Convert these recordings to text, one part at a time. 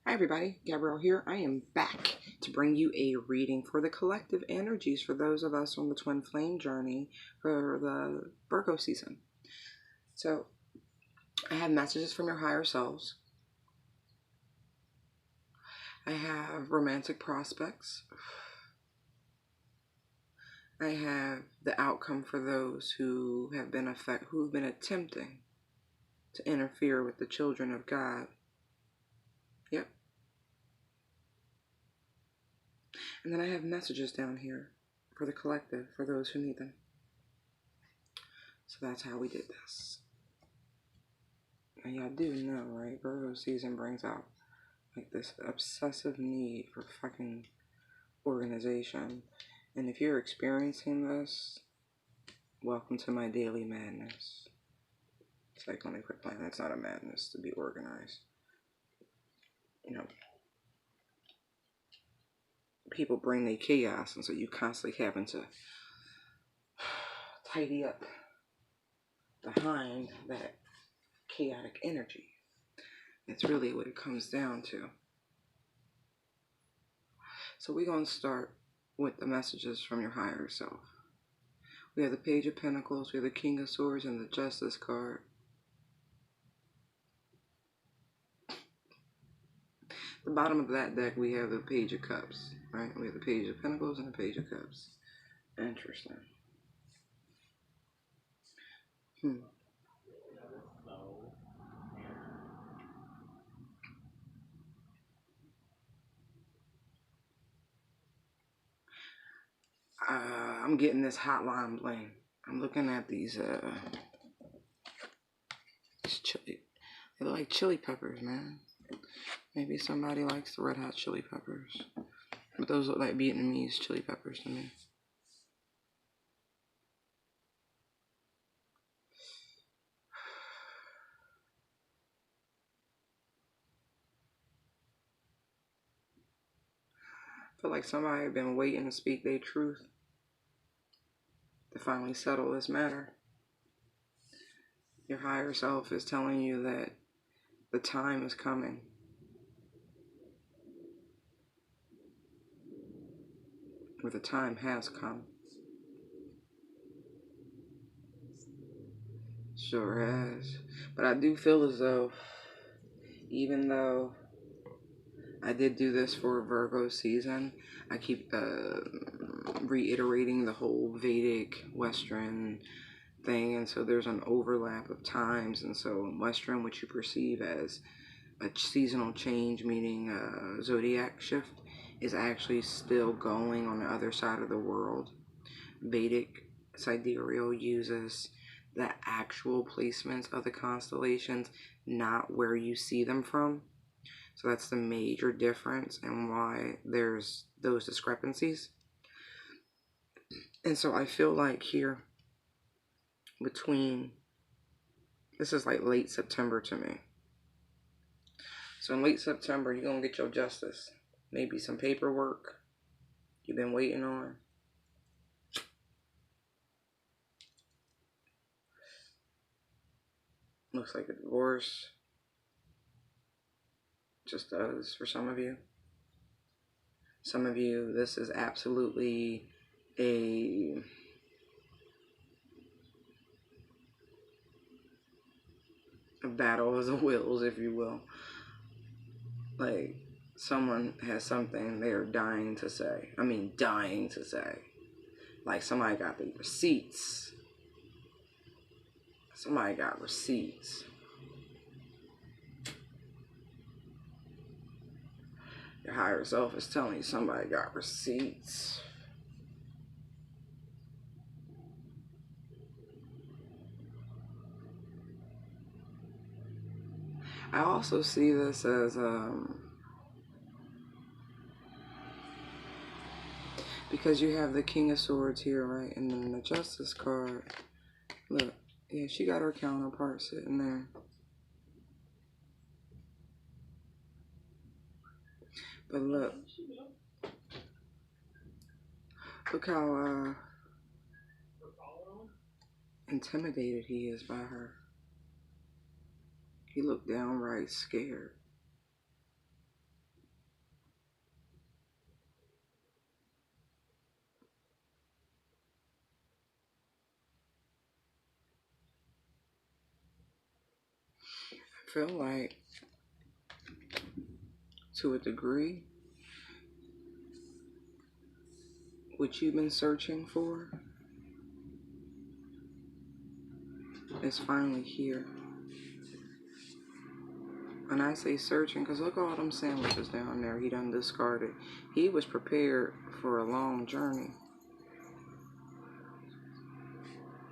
Hi everybody, Gabrielle here. I am back to bring you a reading for the collective energies for those of us on the twin flame journey for the Virgo season. So, I have messages from your higher selves. I have romantic prospects. I have the outcome for those who have been attempting to interfere with the children of God. Yep. And then I have messages down here for the collective, for those who need them. So that's how we did this. And y'all do know, right? Virgo season brings out like this obsessive need for fucking organization. And if you're experiencing this, welcome to my daily madness. It's like, let me quit playing. It's not a madness to be organized. You know, people bring their chaos, and so you constantly having to tidy up behind that chaotic energy. That's really what it comes down to. So we're going to start with the messages from your higher self. We have the Page of Pentacles, we have the King of Swords, and the Justice card. The bottom of that deck, we have the Page of Cups, right? We have the Page of Pentacles and the Page of Cups. Interesting. I'm getting this hotline bling. I'm looking at these chili. They look like chili peppers, man. Maybe somebody likes the red hot chili peppers. But those look like Vietnamese chili peppers to me. I feel like somebody had been waiting to speak their truth to finally settle this matter. Your higher self is telling you that the time is coming. Or the time has come. Sure has. But I do feel as though, even though I did do this for Virgo season, I keep reiterating the whole Vedic Western thing, and so there's an overlap of times, and so Western, which you perceive as a seasonal change, meaning a zodiac shift, is actually still going on the other side of the world. Vedic sidereal uses the actual placements of the constellations, not where you see them from. So that's the major difference and why there's those discrepancies. And so I feel like here, between, this is like late September to me. So in late September, you're going to get your justice. Maybe some paperwork you've been waiting on. Looks like a divorce. Just does for some of you. Some of you, this is absolutely a battle of the wills, if you will. Like, someone has something they're dying to say. I mean, dying to say. Like, somebody got the receipts. Somebody got receipts. Your higher self is telling you somebody got receipts. I also see this as because you have the King of Swords here, right? And then the Justice card. Look, yeah, she got her counterpart sitting there. But look how intimidated he is by her. He looked downright scared. feel like, to a degree, what you've been searching for is finally here. And I say searching because look at all them sandwiches down there he done discarded. He was prepared for a long journey.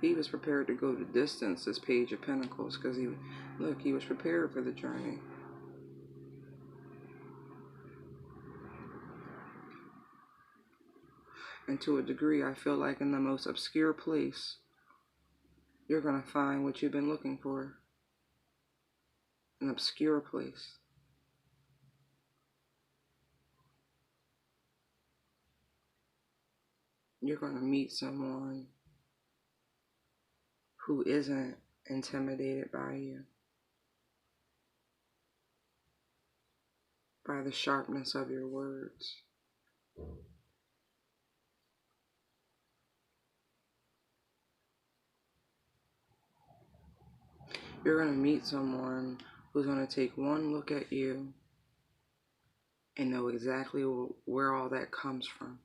He was prepared to go the distance, this Page of Pentacles, because he was prepared for the journey. And to a degree, I feel like in the most obscure place, you're going to find what you've been looking for. An obscure place. You're going to meet someone who isn't intimidated by you, by the sharpness of your words. You're going to meet someone who's going to take one look at you and know exactly where all that comes from.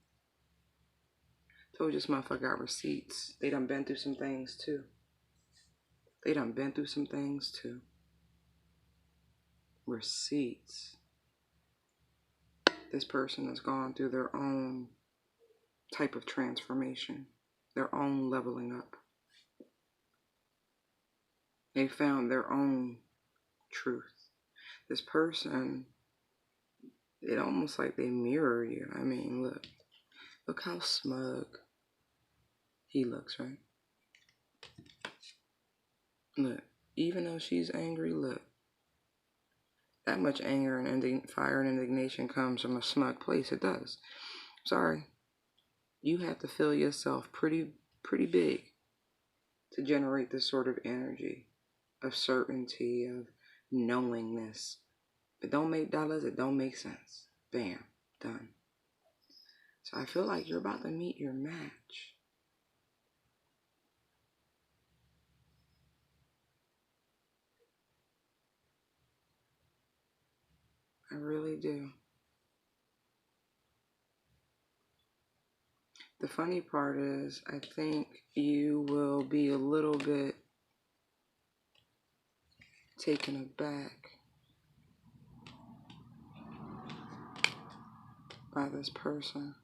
Told you this motherfucker got receipts. They done been through some things too. Receipts. This person has gone through their own type of transformation, their own leveling up. They found their own truth. This person, it almost like they mirror you. I mean, look how smug he looks, right? Look, even though she's angry, look. That much anger and fire and indignation comes from a smug place. It does. Sorry. You have to feel yourself pretty big to generate this sort of energy of certainty, of knowingness. If it don't make dollars, it don't make sense. Bam. Done. So I feel like you're about to meet your match. I really do. The funny part is, I think you will be a little bit taken aback by this person.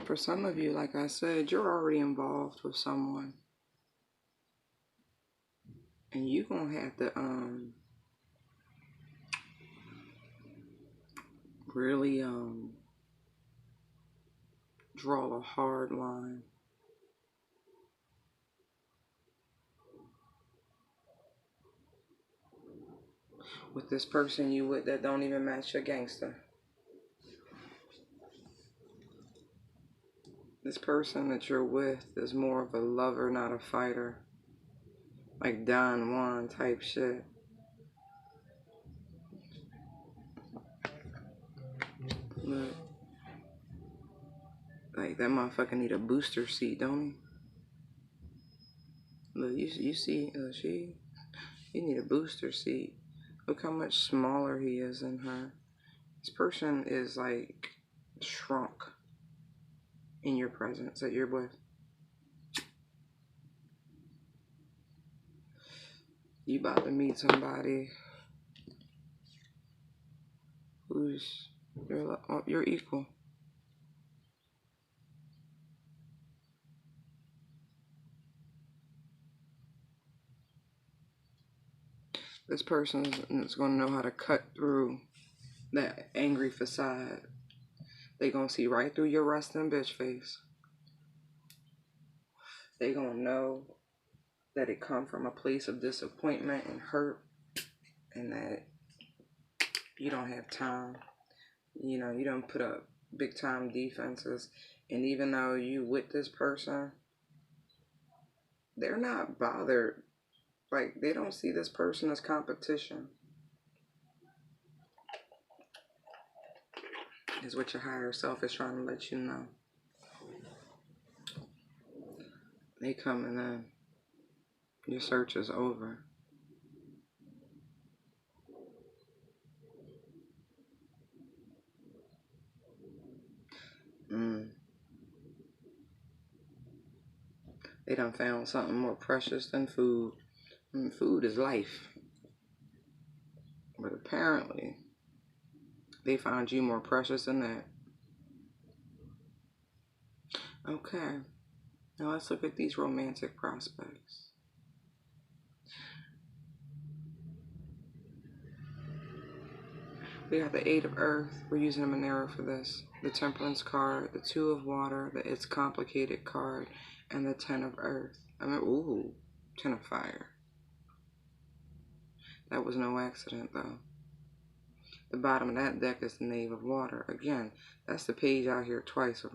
For some of you, like I said, you're already involved with someone. And you're going to have to really draw a hard line. With this person you with that don't even match your gangster. This person that you're with is more of a lover, not a fighter. Like Don Juan type shit. Look. Like that motherfucker need a booster seat, don't he? Look, you see, he need a booster seat. Look how much smaller he is than her. This person is like shrunk in your presence that you're with. You about to meet somebody who's your equal. This person is going to know how to cut through that angry facade. They going to see right through your resting bitch face. They going to know that it come from a place of disappointment and hurt, and that you don't have time. You know, you don't put up big time defenses. And even though you with this person, they're not bothered Like, they don't see this person as competition. Is what your higher self is trying to let you know. They coming in. Your search is over. They done found something more precious than food. Food is life. But apparently, they found you more precious than that. Okay. Now let's look at these romantic prospects. We got the Eight of Earth. We're using a Monero for this. The Temperance card, the Two of Water, the It's Complicated card, and the Ten of Earth. Ooh, Ten of Fire. That was no accident, though. The bottom of that deck is the Knave of Water. Again, that's the page out here twice.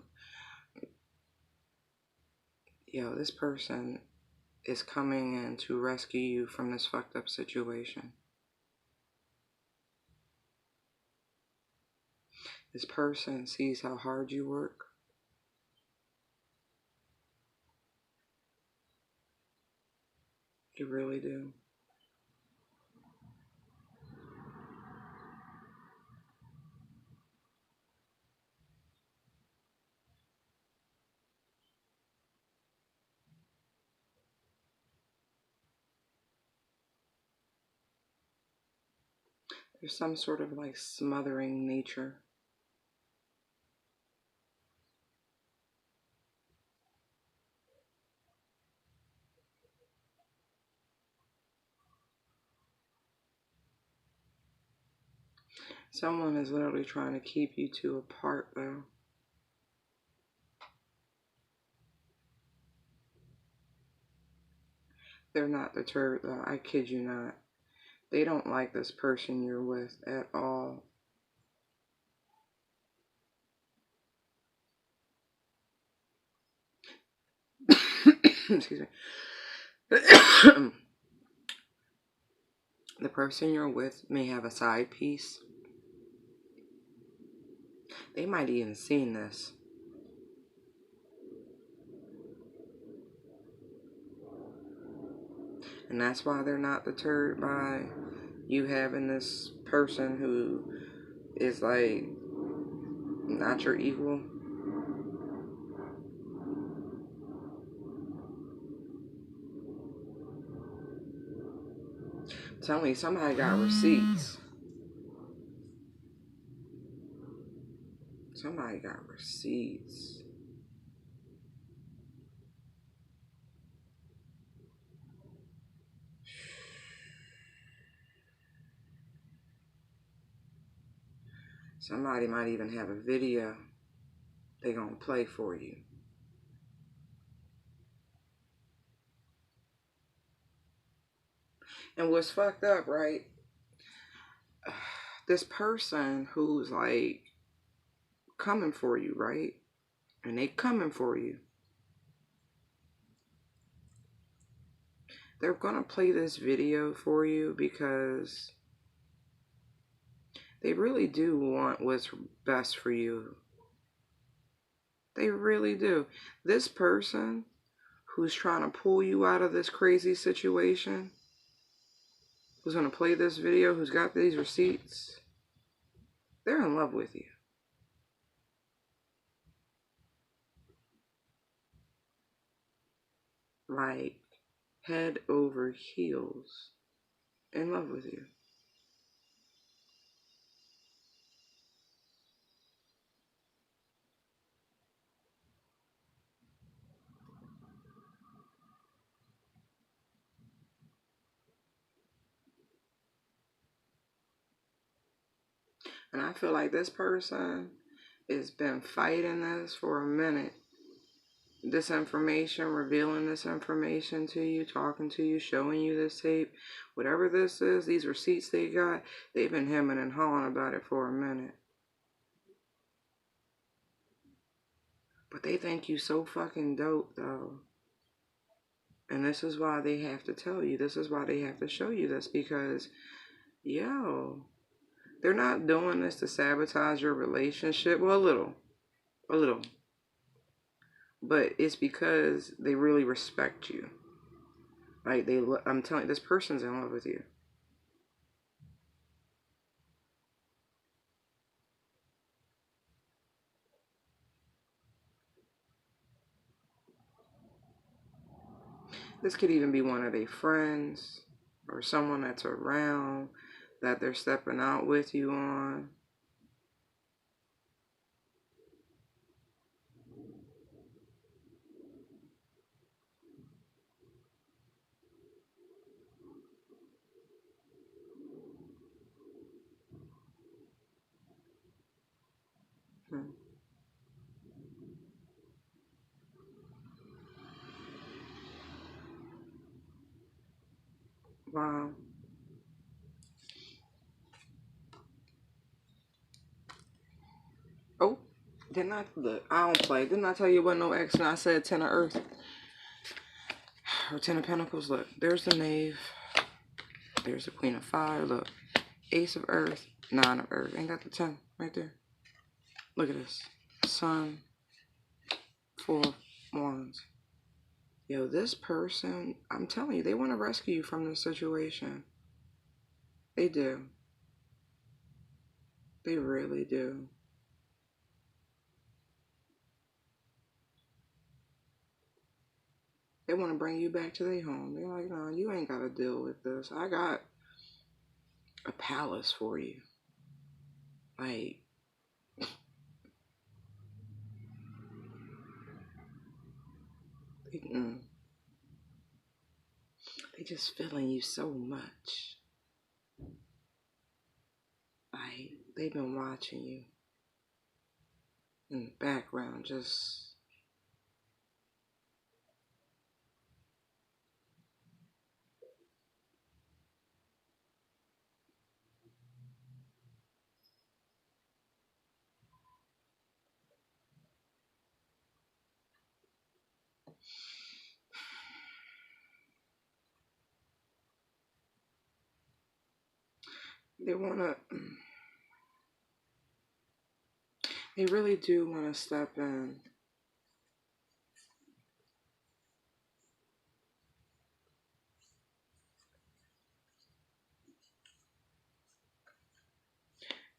Yo, this person is coming in to rescue you from this fucked up situation. This person sees how hard you work. You really do. There's some sort of like smothering nature. Someone is literally trying to keep you two apart, though. They're not deterred, though. I kid you not. They don't like this person you're with at all. Excuse me. The person you're with may have a side piece. They might even seen this. And that's why they're not deterred by you having this person who is like not your equal. Tell me, somebody got receipts. Somebody got receipts. Somebody might even have a video they gonna play for you. And what's fucked up, right? This person who's like coming for you, right? And they coming for you. They're gonna play this video for you because they really do want what's best for you. They really do. This person who's trying to pull you out of this crazy situation, who's going to play this video, who's got these receipts, they're in love with you. Like, head over heels in love with you. And I feel like this person has been fighting this for a minute. This information, revealing this information to you, talking to you, showing you this tape, whatever this is, these receipts they got, they've been hemming and hawing about it for a minute. But they think you so fucking dope, though. And this is why they have to tell you. This is why they have to show you this. Because, yo, they're not doing this to sabotage your relationship. Well, a little. A little. But it's because they really respect you. Like, I'm telling you, this person's in love with you. This could even be one of their friends or someone that's around that they're stepping out with you on. Hmm. Wow. Oh, didn't I look? I don't play. Didn't I tell you what no X and I said 10 of Earth or 10 of Pentacles? Look, there's the Knave. There's the Queen of Fire. Look, Ace of Earth, 9 of Earth. Ain't that the 10 right there? Look at this. Sun, 4 of Wands. Yo, this person, I'm telling you, they want to rescue you from this situation. They do. They really do. They want to bring you back to their home. They're like, no, you ain't got to deal with this. I got a palace for you. Like, they, they just feeling you so much. Like, they've been watching you in the background, just. They want to. They really do want to step in.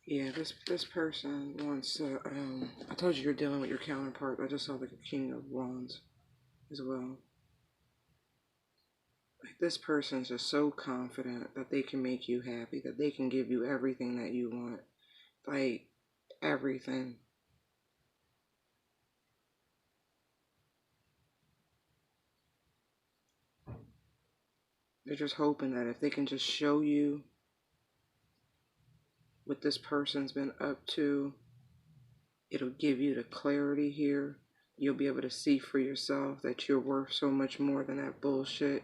Yeah, this person wants to. I told you you're dealing with your counterpart. I just saw the King of Wands as well. Like, this person's just so confident that they can make you happy, that they can give you everything that you want. Like, everything. They're just hoping that if they can just show you what this person's been up to, it'll give you the clarity here. You'll be able to see for yourself that you're worth so much more than that bullshit.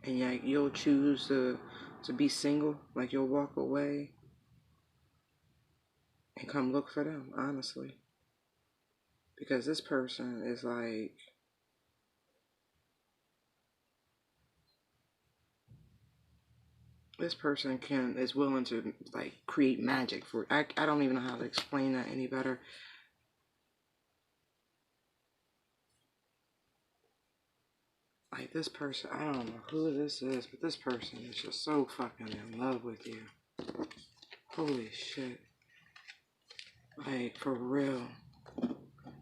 And yeah, you'll choose to be single. Like, you'll walk away and come look for them, honestly. Because this person is like, this person is willing to like create magic for. I don't even know how to explain that any better. Like, this person, I don't know who this is, but this person is just so fucking in love with you. Holy shit. Like, for real.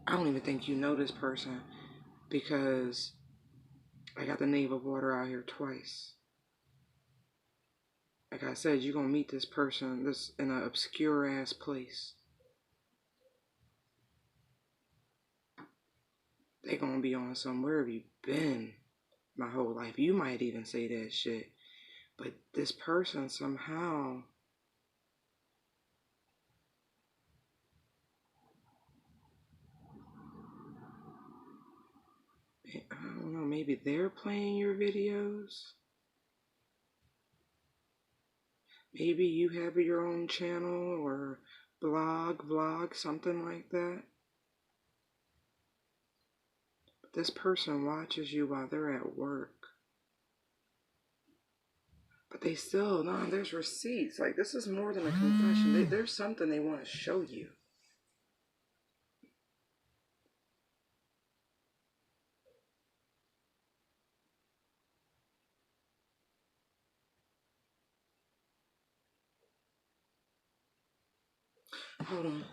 I don't even think you know this person because I got the Knave of Water out here twice. Like I said, you're gonna meet this person this in an obscure ass place. They gonna be on some, where have you been my whole life? You might even say that shit. But this person somehow, I don't know, maybe they're playing your videos. Maybe you have your own channel or vlog, something like that. But this person watches you while they're at work. But they still, no, there's receipts. Like, this is more than a confession. There's something they want to show you. Hold on.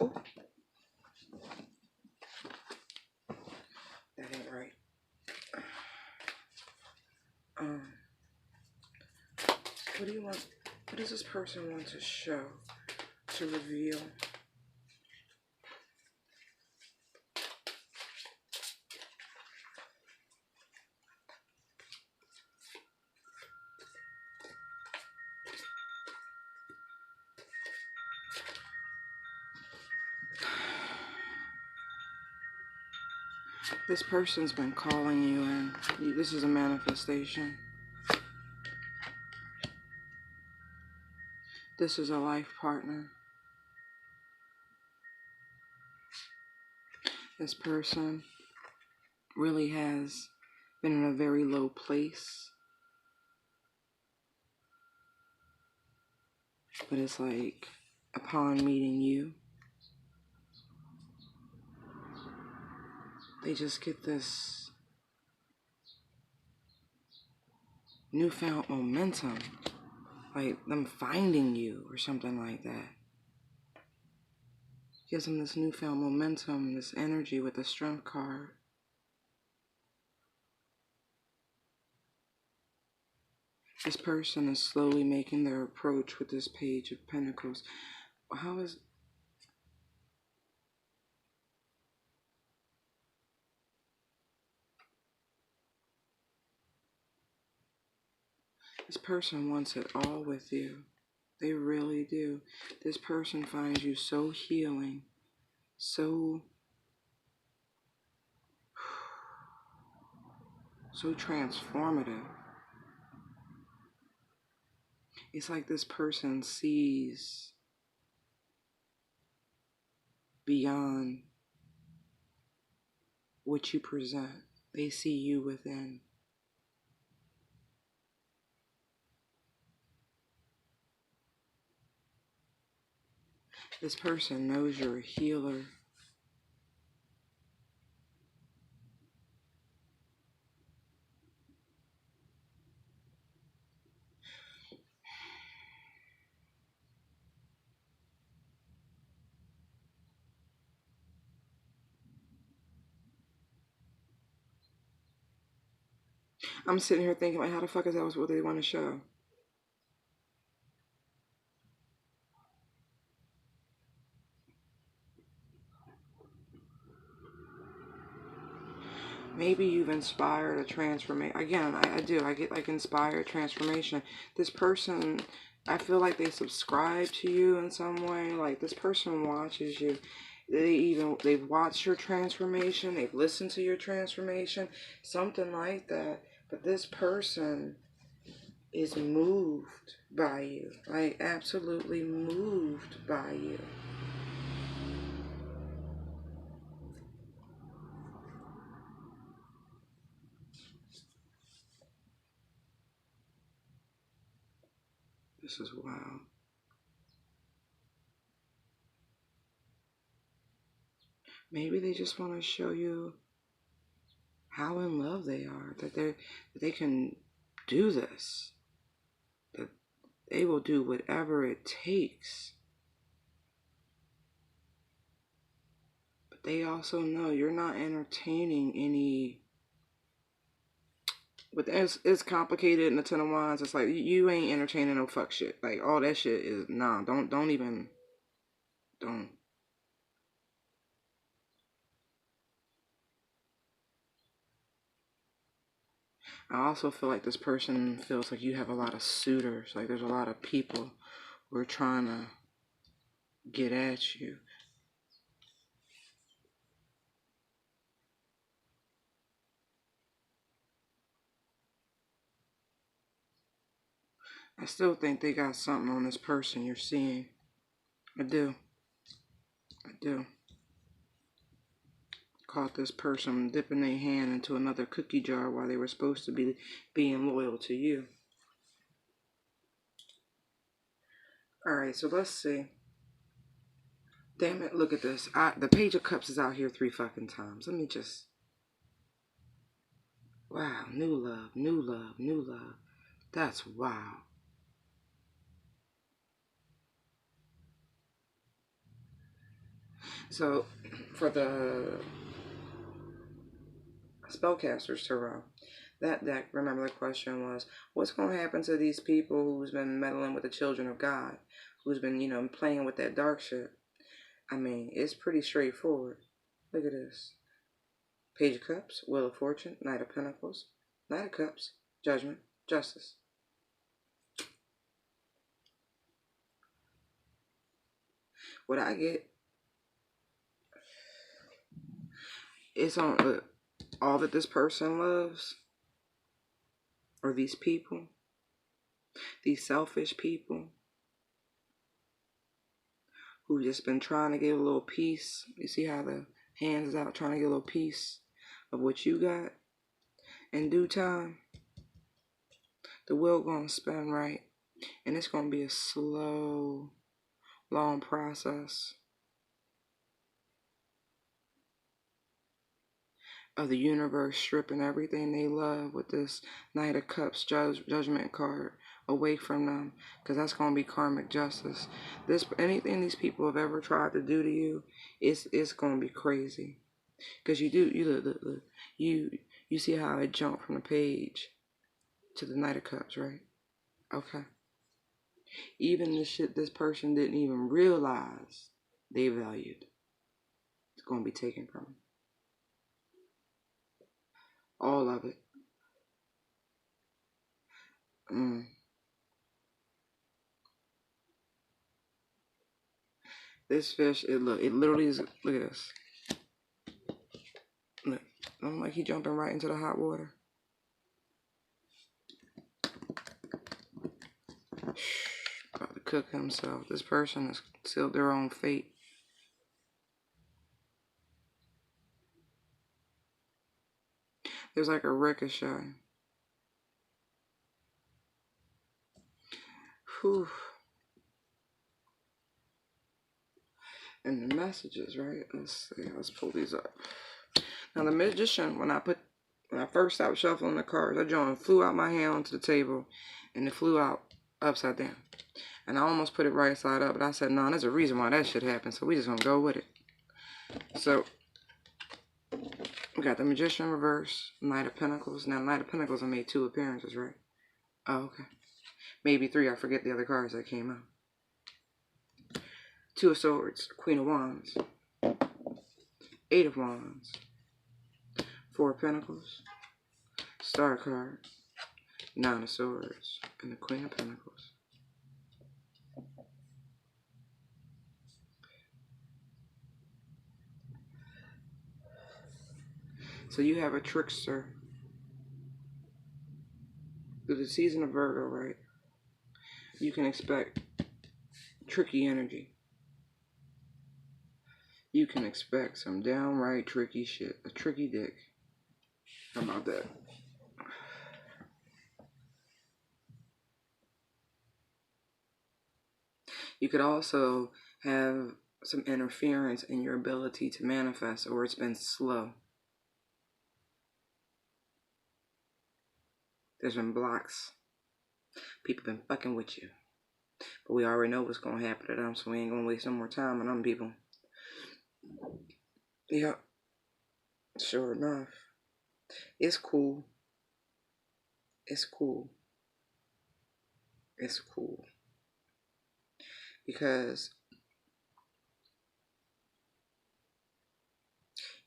Oh, that ain't right. What do you want? What does this person want to show, to reveal? This person's been calling you in. This is a manifestation. This is a life partner. This person really has been in a very low place. But it's like, upon meeting you, they just get this newfound momentum. Like them finding you or something like that. Gives them this newfound momentum, this energy with the Strength card. This person is slowly making their approach with this Page of Pentacles. How is... This person wants it all with you. They really do. This person finds you so healing, so transformative. It's like this person sees beyond what you present. They see you within. This person knows you're a healer. I'm sitting here thinking, like, how the fuck is that what they want to show? Maybe you've inspired a transformation. Again, I do. I get like inspired transformation. This person, I feel like they subscribe to you in some way. Like this person watches you. They've watched your transformation. They've listened to your transformation. Something like that. But this person is moved by you. Like absolutely moved by you. This is wild. Maybe they just want to show you how in love they are, that they can do this, that they will do whatever it takes. But they also know you're not entertaining any. But it's complicated in the Ten of Wands. It's like you ain't entertaining no fuck shit. Like all that shit is nah. Don't even. Don't. I also feel like this person feels like you have a lot of suitors. Like there's a lot of people who are trying to get at you. I still think they got something on this person you're seeing. I do. I do. Caught this person dipping their hand into another cookie jar while they were supposed to be being loyal to you. Alright, so let's see. Damn it, look at this. The Page of Cups is out here 3 fucking times. Let me just... Wow, new love, new love, new love. That's wow. So, for the Spellcasters Tarot, that deck, remember the question was, what's going to happen to these people who's been meddling with the children of God? Who's been, playing with that dark shit? I mean, it's pretty straightforward. Look at this. Page of Cups, Wheel of Fortune, Knight of Pentacles, Knight of Cups, Judgment, Justice. What I get is on all that this person loves, or these people, these selfish people who just been trying to get a little piece. You see how the hands is out trying to get a little piece of what you got? In due time, the wheel gonna spin right, and it's gonna be a slow, long process of the universe stripping everything they love with this Knight of Cups judgment card away from them, because that's going to be karmic justice. Anything these people have ever tried to do to you, it's going to be crazy. Because you see how it jumped from the Page to the Knight of Cups, right? Okay. Even the shit this person didn't even realize they valued, it's going to be taken from them. All of it. This fish, it literally is, look at this. Look, I'm like he jumping right into the hot water. About to cook himself. This person has sealed their own fate. There's like a ricochet. Whew. And the messages, right? Let's see. Let's pull these up. Now the Magician, when I first stopped shuffling the cards, that joint flew out my hand onto the table, and it flew out upside down. And I almost put it right side up, but I said, no, there's a reason why that shit happened, so we just gonna go with it. So we got the Magician reverse, Knight of Pentacles. Now Knight of Pentacles have made 2 appearances, right? Oh, okay. Maybe 3. I forget the other cards that came out. 2 of Swords, Queen of Wands, 8 of Wands, 4 of Pentacles, Star card, 9 of Swords, and the Queen of Pentacles. So you have a trickster. Through the season of Virgo, right? You can expect tricky energy. You can expect some downright tricky shit. A tricky dick. How about that? You could also have some interference in your ability to manifest, or it's been slow. There's been blocks. People been fucking with you. But we already know what's going to happen to them, so we ain't going to waste no more time on them people. Yeah. Sure enough. It's cool. It's cool. It's cool. Because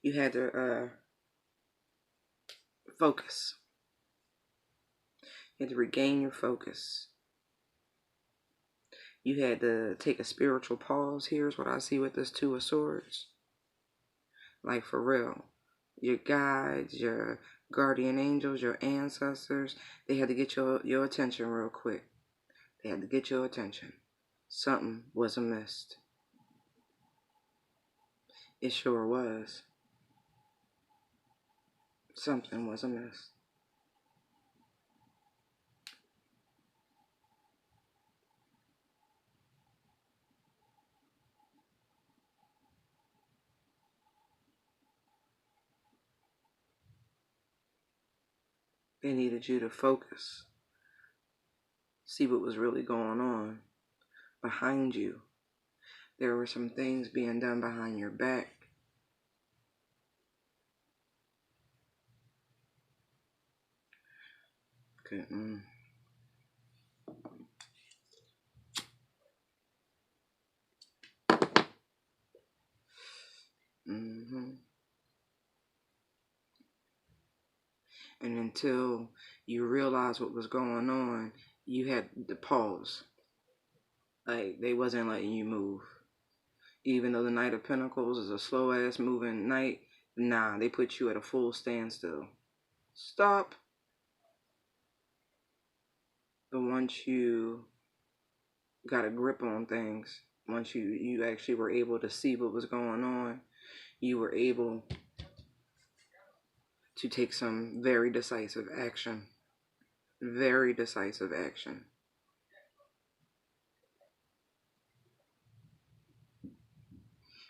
you had to focus. You had to regain your focus. You had to take a spiritual pause. Here's what I see with this 2 of Swords. Like for real. Your guides, your guardian angels, your ancestors, they had to get your attention real quick. They had to get your attention. Something was amiss. It sure was. Something was amiss. They needed you to focus, see what was really going on behind you. There were some things being done behind your back. Couldn't. And until you realized what was going on, you had to pause. Like, they wasn't letting you move. Even though the Knight of Pentacles is a slow ass moving knight, nah, they put you at a full standstill. Stop. But once you got a grip on things, once you actually were able to see what was going on, you were able to take some very decisive action. Very decisive action.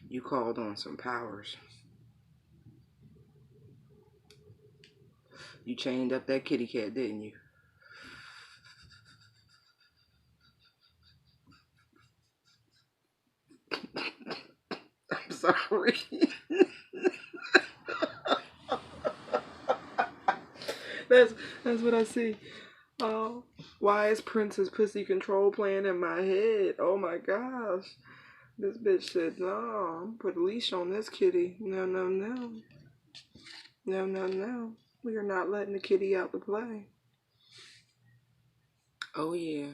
You called on some powers. You chained up that kitty cat, didn't you? I'm sorry. that's what I see. Oh, why is Princess Pussy Control playing in my head? Oh my gosh. This bitch said, no, I'm put a leash on this kitty. No, no, no. No, no, no. We are not letting the kitty out to play. Oh yeah.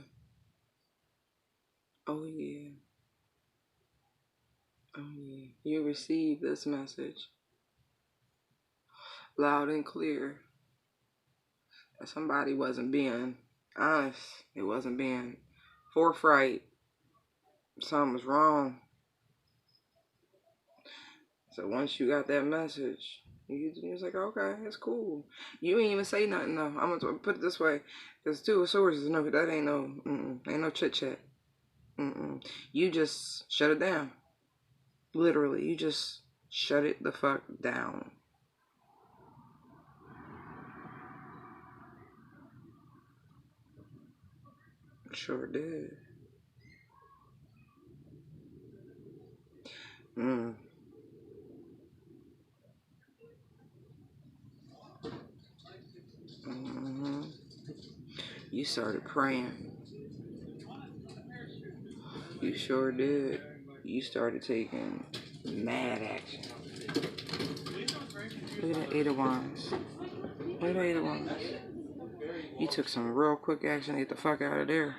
Oh yeah. Oh yeah. You received this message loud and clear. That somebody wasn't being honest. It wasn't being forthright. Something was wrong. So once you got that message, you was like, okay, it's cool. You ain't even say nothing though. I'm gonna put it this way, because Two of Swords is no, that ain't no chit chat. You just shut it down. Literally, you just shut it the fuck down. Sure did. Mm. Mm-hmm. You started praying. You sure did. You started taking mad action. Look at that Eight of Wands. Look at that Eight of Wands. You took some real quick action to get the fuck out of there.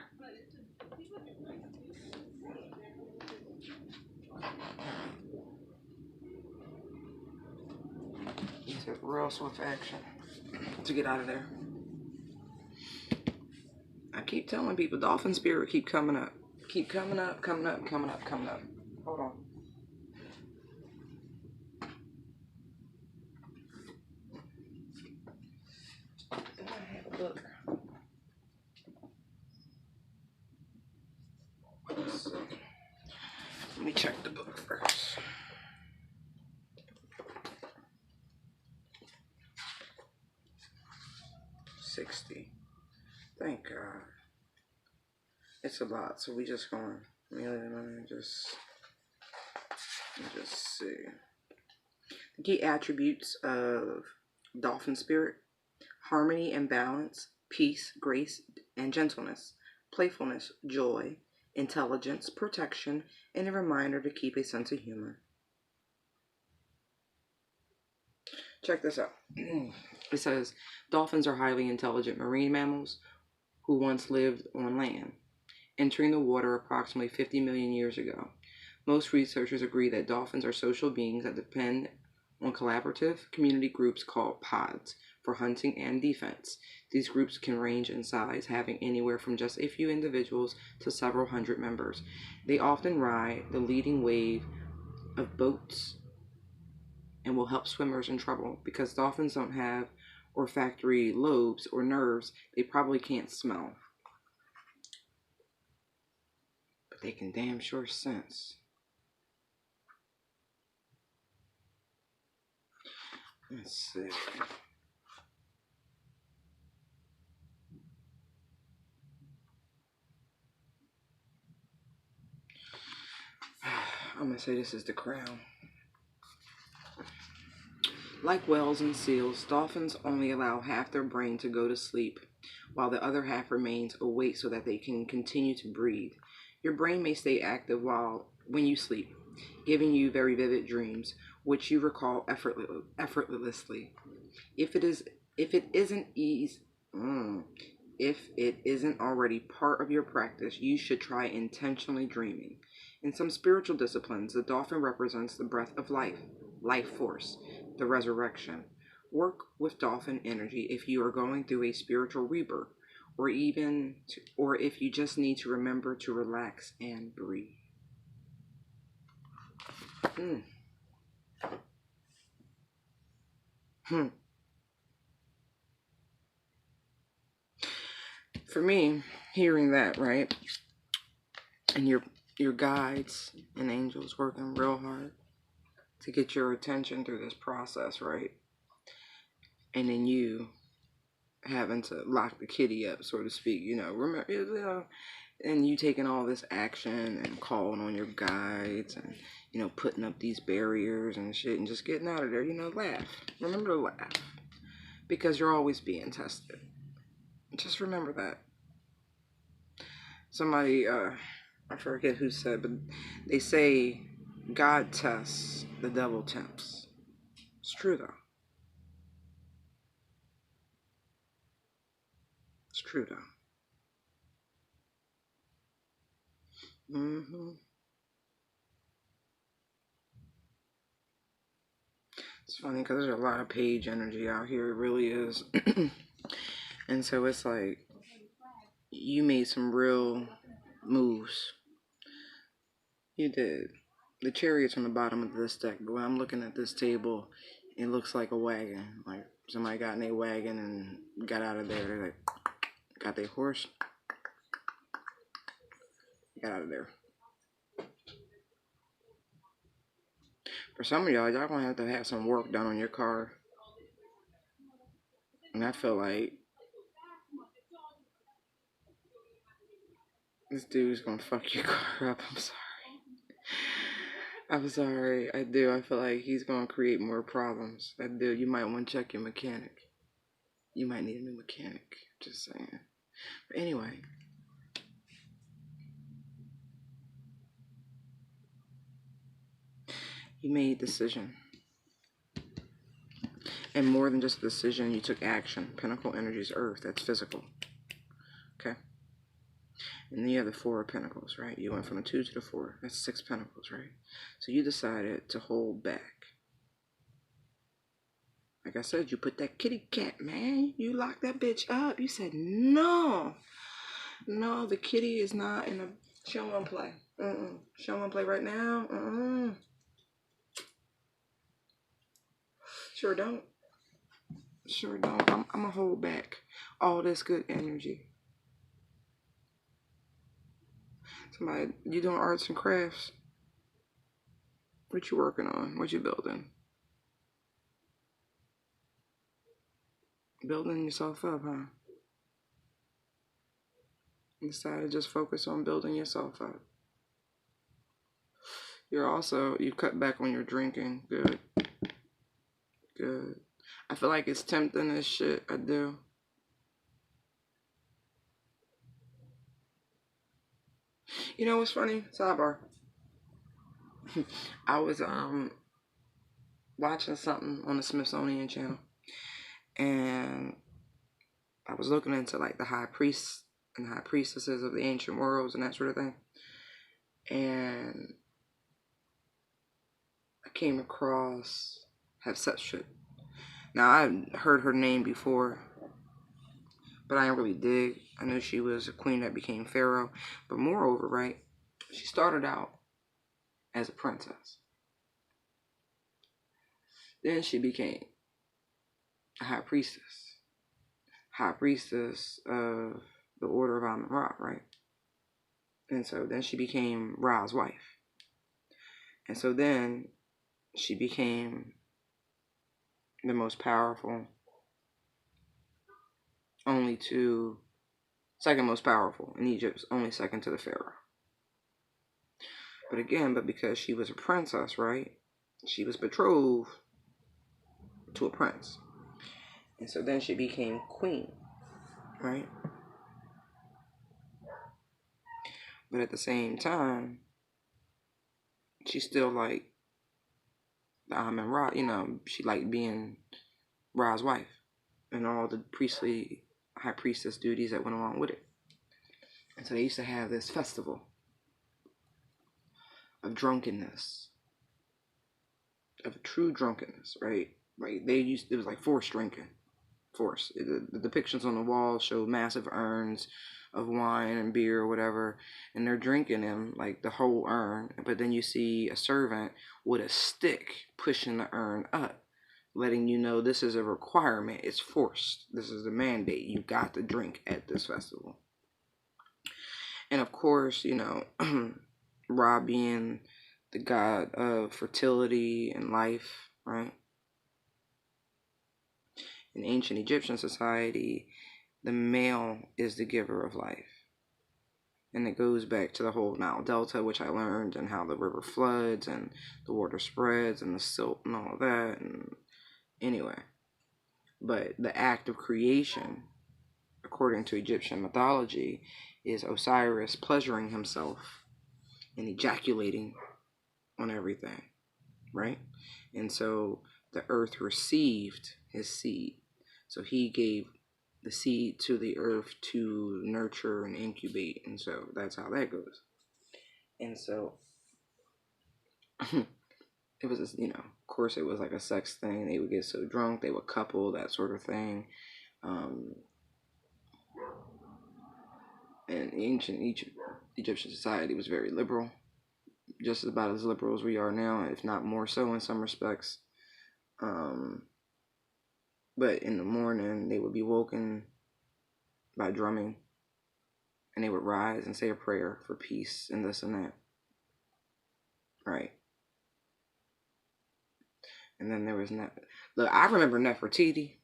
You took real swift action to get out of there. I keep telling people, dolphin spirit keep coming up. Keep coming up, coming up, coming up, coming up. Hold on. I have a book. Let's see. Let me check the book first. $60. Thank God. It's a lot, so we just going. Let me just see. The key attributes of dolphin spirit: harmony and balance, peace, grace, and gentleness, playfulness, joy, intelligence, protection, and a reminder to keep a sense of humor. Check this out. It says, dolphins are highly intelligent marine mammals who once lived on land, entering the water approximately 50 million years ago. Most researchers agree that dolphins are social beings that depend on collaborative community groups called pods, for hunting and defense. These groups can range in size, having anywhere from just a few individuals to several hundred members. They often ride the leading wave of boats and will help swimmers in trouble because dolphins don't have olfactory lobes or nerves. They probably can't smell, but they can damn sure sense. Let's see. I'm going to say this is the crown. Like whales and seals, dolphins only allow half their brain to go to sleep, while the other half remains awake so that they can continue to breathe. Your brain may stay active when you sleep, giving you very vivid dreams, which you recall effortlessly. If it is, if it isn't ease, if it isn't already part of your practice, you should try intentionally dreaming. In some spiritual disciplines, the dolphin represents the breath of life, life force, the resurrection. Work with dolphin energy if you are going through a spiritual rebirth, or if you just need to remember to relax and breathe. Hmm. Hmm. For me, hearing that, right, and your guides and angels working real hard to get your attention through this process, right, and then you having to lock the kitty up, so to speak, remember, and you taking all this action and calling on your guides and, putting up these barriers and shit and just getting out of there, laugh. Remember to laugh because you're always being tested. Just remember that. Somebody, I forget who said, but they say God tests, the devil tempts. It's true though. It's true though. It's funny because there's a lot of page energy out here. It really is. And so it's like you made some real moves. You did. The chariot's on the bottom of this deck, but when I'm looking at this table, it looks like a wagon. Like somebody got in their wagon and got out of there. They like got their horse, got out of there. For some of y'all gonna have some work done on your car. And I feel like this dude's gonna fuck your car up. I'm sorry. I'm sorry. I do. I feel like he's gonna create more problems. I do. You might want to check your mechanic. You might need a new mechanic. Just saying. But anyway. You made a decision. And more than just a decision, you took action. Pinnacle energy is earth. That's physical. Okay? And then you have the Four of Pentacles, right? You went from the 2 to the 4. That's 6 Pentacles, right? So you decided to hold back. Like I said, you put that kitty cat, man. You locked that bitch up. You said, no. No, the kitty is not in a show and play. Show and play right now. Sure don't. Sure don't. I'm going to hold back all this good energy. Somebody, you doing arts and crafts? What you working on? What you building? Building yourself up, huh? You decided to just focus on building yourself up. You cut back on your drinking. Good. Good. I feel like it's tempting as shit. I do. You know what's funny? Sidebar. I was watching something on the Smithsonian channel, and I was looking into like the high priests and high priestesses of the ancient worlds and that sort of thing, and I came across Hatshepsut. Now, I heard her name before, but I didn't really dig. I knew she was a queen that became pharaoh. But moreover, right, she started out as a princess. Then she became a high priestess. High priestess of the Order of Amun-Ra, right? And so then she became Ra's wife. And so then she became the most powerful, only to second most powerful in Egypt, only second to the pharaoh. But again, because she was a princess, right? She was betrothed to a prince. And so then she became queen, right? But at the same time, she still liked the Amun-Ra, she liked being Ra's wife and all the priestly high priestess duties that went along with it. And so they used to have this festival of drunkenness, of true drunkenness, right? Like it was like forced drinking. The depictions on the wall show massive urns of wine and beer or whatever, and they're drinking them, like the whole urn. But then you see a servant with a stick pushing the urn up, letting you know this is a requirement. It's forced. This is a mandate. You got to drink at this festival. And of course, Ra being the god of fertility and life, right? In ancient Egyptian society, the male is the giver of life. And it goes back to the whole Nile Delta, which I learned, and how the river floods and the water spreads and the silt and all that. And anyway, but the act of creation, according to Egyptian mythology, is Osiris pleasuring himself and ejaculating on everything, right? And so the earth received his seed. So he gave the seed to the earth to nurture and incubate. And so that's how that goes. And so it was, of course it was like a sex thing. They would get so drunk, they would couple, that sort of thing. And ancient Egyptian society was very liberal, just about as liberal as we are now, if not more so in some respects. But in the morning, they would be woken by drumming, and they would rise and say a prayer for peace and this and that. Right. And then there was look, I remember Nefertiti,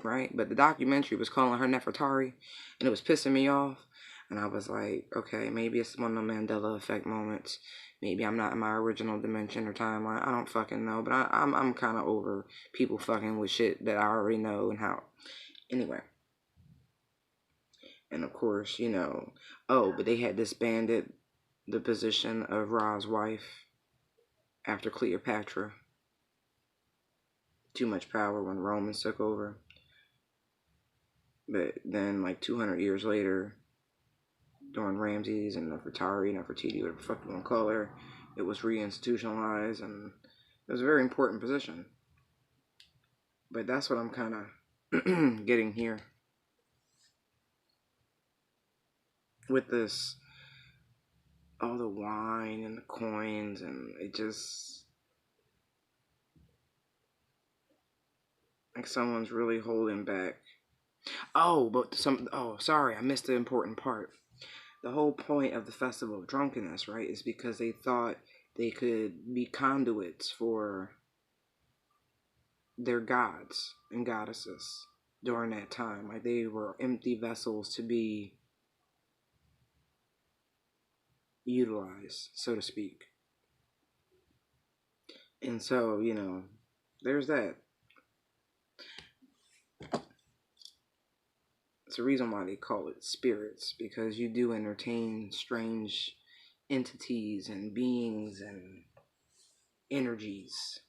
right? But the documentary was calling her Nefertari, and it was pissing me off. And I was like, okay, maybe it's one of the Mandela effect moments. Maybe I'm not in my original dimension or timeline. I don't fucking know. But I'm kind of over people fucking with shit that I already know and how. Anyway. And of course, but they had disbanded the position of Ra's wife after Cleopatra. Too much power when the Romans took over. But then, like 200 years later, during Ramses and Nefertiti, whatever the fuck you want to call her, it was reinstitutionalized, and it was a very important position. But that's what I'm kind of getting here with this, all the wine and the coins, and it just, like someone's really holding back. Sorry, I missed the important part. The whole point of the Festival of Drunkenness, right, is because they thought they could be conduits for their gods and goddesses during that time. Like they were empty vessels to be utilized, so to speak. And so, there's that. It's the reason why they call it spirits, because you do entertain strange entities and beings and energies,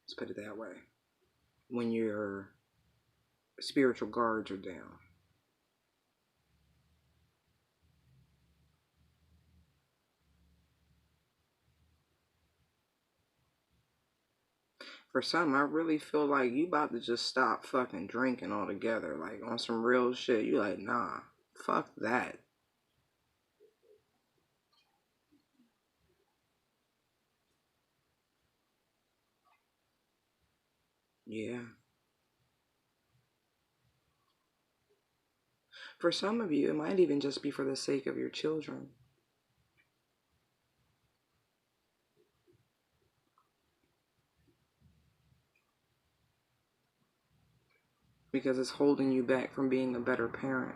let's put it that way, when your spiritual guards are down. For some, I really feel like you about to just stop fucking drinking altogether. Like, on some real shit. You like, nah, fuck that. Yeah. For some of you, it might even just be for the sake of your children. Because it's holding you back from being a better parent.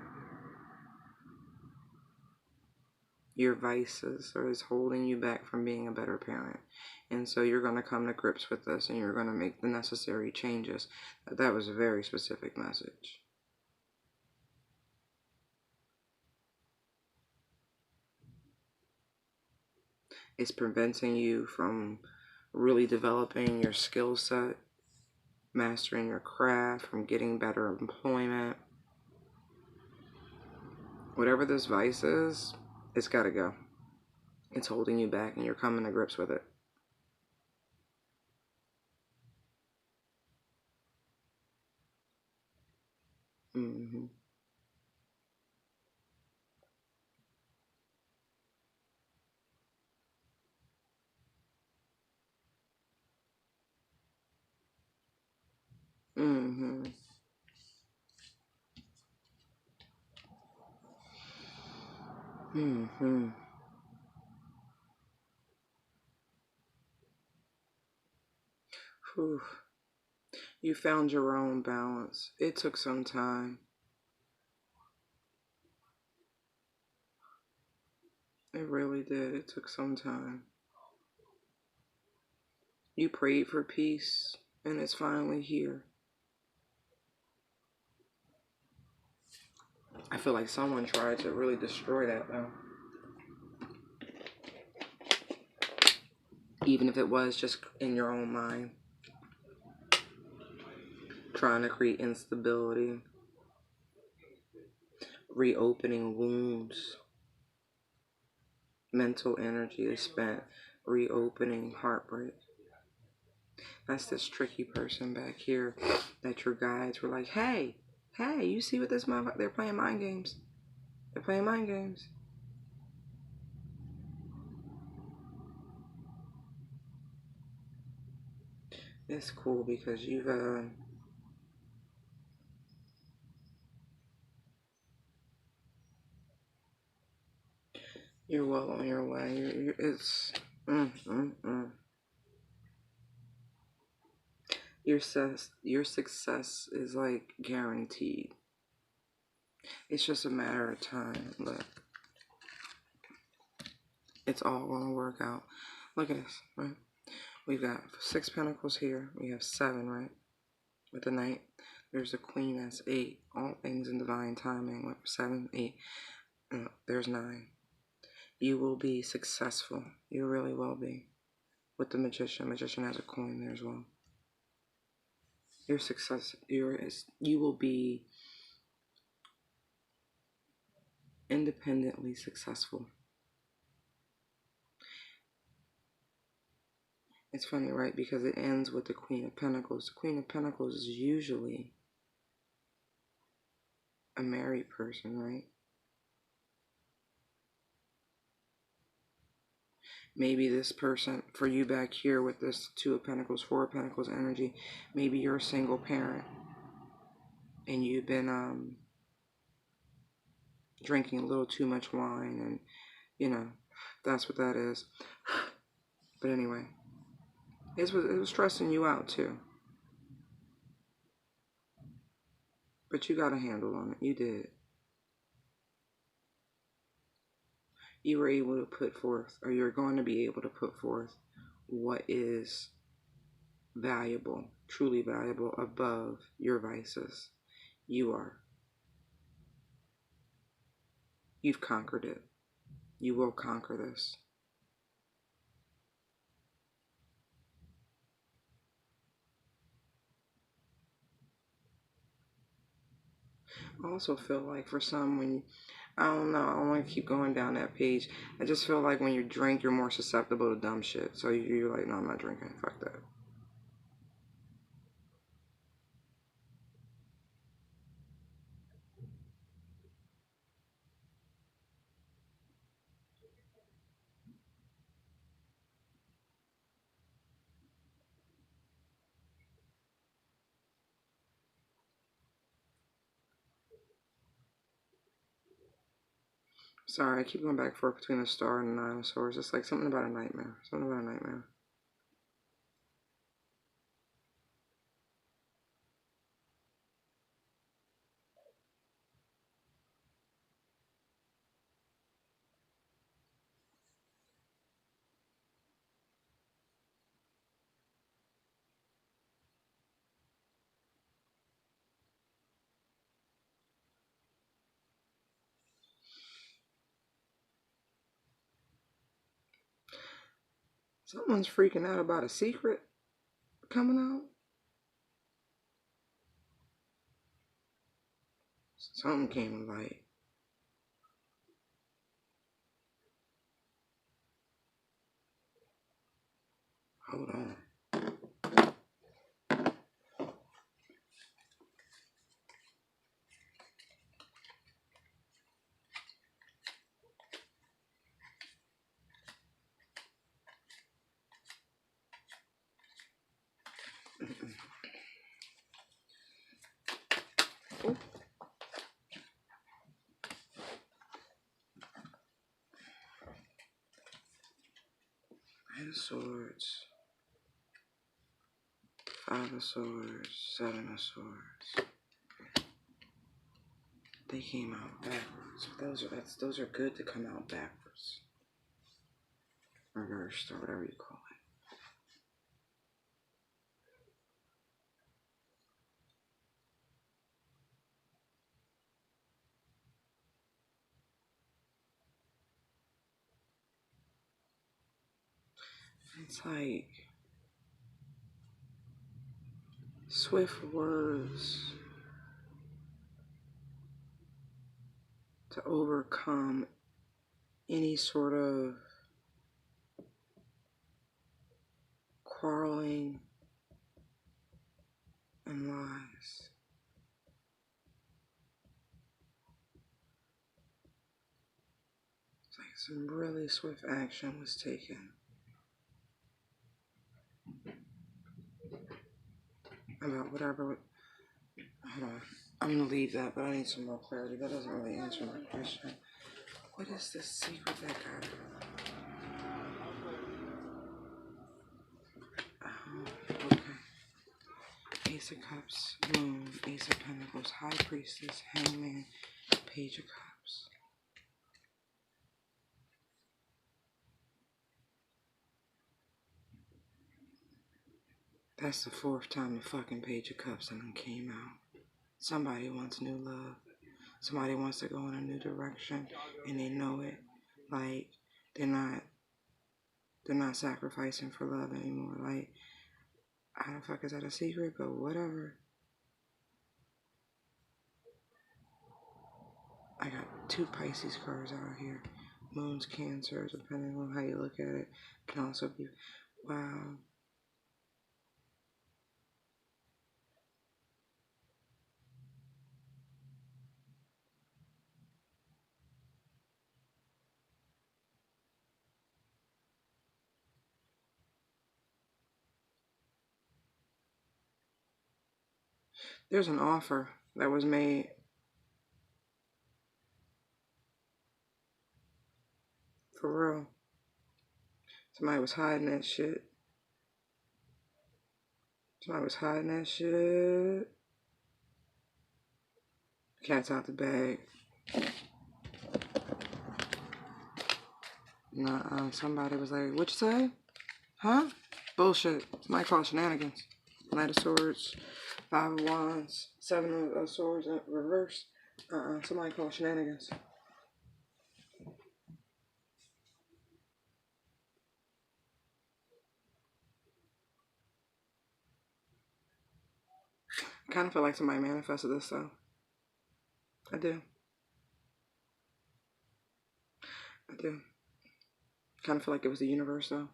Your vices or is holding you back from being a better parent. And so you're going to come to grips with this and you're going to make the necessary changes. That was a very specific message. It's preventing you from really developing your skill set, mastering your craft, from getting better employment. Whatever this vice is, it's got to go. It's holding you back and you're coming to grips with it. Mm-hmm. Mm-hmm. Mm-hmm. Whew. You found your own balance. It took some time. It really did. It took some time. You prayed for peace, and it's finally here. I feel like someone tried to really destroy that, though. Even if it was just in your own mind. Trying to create instability. Reopening wounds. Mental energy is spent reopening heartbreak. That's this tricky person back here that your guides were like, hey, you see what this motherfucker, they're playing mind games. They're playing mind games. It's cool because you're well on your way. It's mm, mm, mm. Your success is like guaranteed. It's just a matter of time, but it's all gonna work out. Look at this, right? We've got 6 pentacles here. We have 7, right? With the knight. There's the queen, that's 8. All things in divine timing. With 7, 8. There's 9. You will be successful. You really will be. With the magician. Magician has a coin there as well. Your success, you will be independently successful. It's funny, right? Because it ends with the Queen of Pentacles. The Queen of Pentacles is usually a married person, right? Maybe this person, for you back here with this 2 of Pentacles, 4 of Pentacles energy, maybe you're a single parent and you've been drinking a little too much wine, and that's what that is. But anyway, it was stressing you out too. But you got a handle on it. You did. You were able to put forth, or you're going to be able to put forth what is valuable, truly valuable, above your vices. You are. You've conquered it. You will conquer this. I also feel like for some, I don't know, I don't want to keep going down that page. I just feel like when you drink, you're more susceptible to dumb shit. So you're like, no, I'm not drinking. Fuck that. Sorry, I keep going back and forth between the star and the nine of swords. It's like something about a nightmare. Something about a nightmare. Someone's freaking out about a secret coming out. Something came to light. Hold on. Oh. Nine of Swords. Five of Swords. Seven of Swords. They came out backwards. Those are good to come out backwards. Reversed or whatever you call it. It's like swift words to overcome any sort of quarreling and lies. It's like some really swift action was taken about whatever. Hold on. I'm gonna leave that, but I need some more clarity. That doesn't really answer my question. What is this secret that got okay. Ace of Cups, Moon, Ace of Pentacles, High Priestess, Hangman, Page of Cups. That's the fourth time the fucking Page of Cups and came out. Somebody wants new love. Somebody wants to go in a new direction and they know it. Like they're not sacrificing for love anymore. Like, how the fuck is that a secret? But whatever. I got two Pisces cards out here. Moon's Cancer, depending on how you look at it, can also be wow. There's an offer that was made. For real. Somebody was hiding that shit. Somebody was hiding that shit. Cat's out the bag. Nah, somebody was like, what you say? Huh? Bullshit. Somebody called shenanigans. Knight of Swords, Five of Wands, Seven of Swords in reverse. Somebody called shenanigans. I kind of feel like somebody manifested this though. I do. I do. Kind of feel like it was the universe though.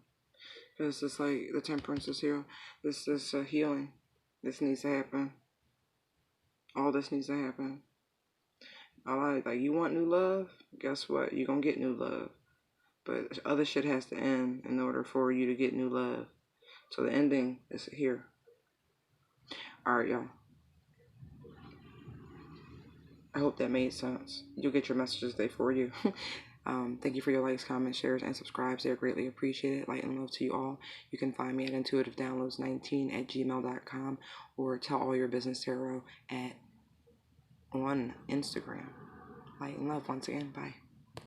Because it's like the temperance is here. This is healing. This needs to happen. All this needs to happen. All right, like you want new love? Guess what? You're going to get new love. But other shit has to end in order for you to get new love. So the ending is here. All right, y'all. I hope that made sense. You'll get your messages they for you. Thank you for your likes, comments, shares, and subscribes. They're greatly appreciated. Light and love to you all. You can find me at intuitivedownloads19@gmail.com or tell all your business tarot on Instagram. Light and love once again. Bye.